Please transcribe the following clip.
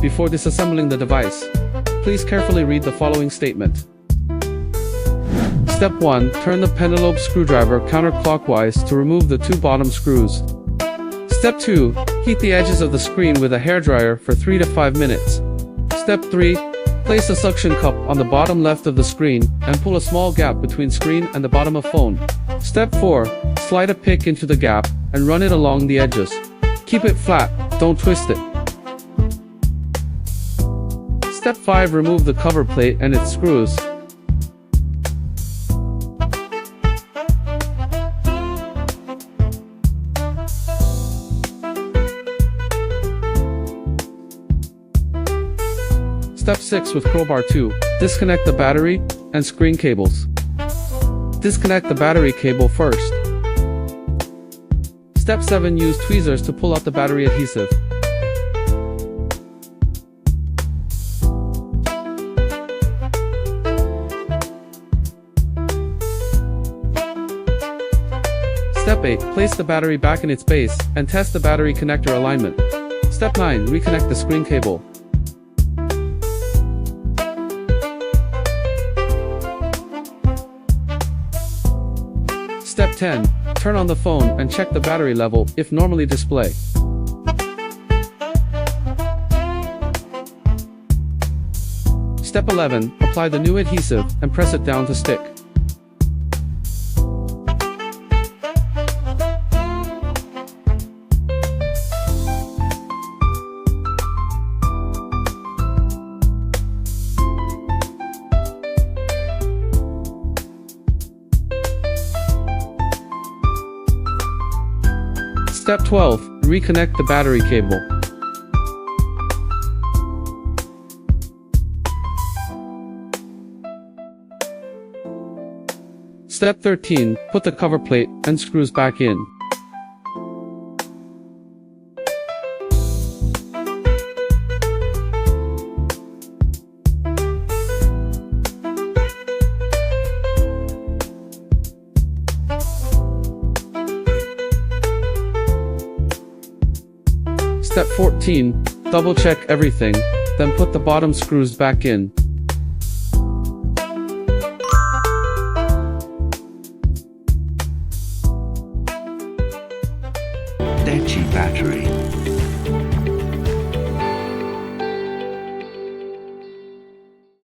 Before disassembling the device, please carefully read the following statement. Step 1. Turn the pentalobe screwdriver counterclockwise to remove the 2 bottom screws. Step 2. Heat the edges of the screen with a hairdryer for 3 to 5 minutes. Step 3. Place a suction cup on the bottom left of the screen and pull a small gap between screen and the bottom of phone. Step 4. Slide a pick into the gap and run it along the edges. Keep it flat, don't twist it. Step 5. Remove the cover plate and its screws. Step 6. With crowbar 2, disconnect the battery and screen cables. Disconnect the battery cable first. Step 7. Use tweezers to pull out the battery adhesive. Step 8. Place the battery back in its base and test the battery connector alignment. Step 9. Reconnect the screen cable. Step 10. Turn on the phone and check the battery level if normally display. Step 11. Apply the new adhesive and press it down to stick. Step 12. Reconnect the battery cable. Step 13. Put the cover plate and screws back in. Step 14. Double check everything, then put the bottom screws back in. DEJI Battery.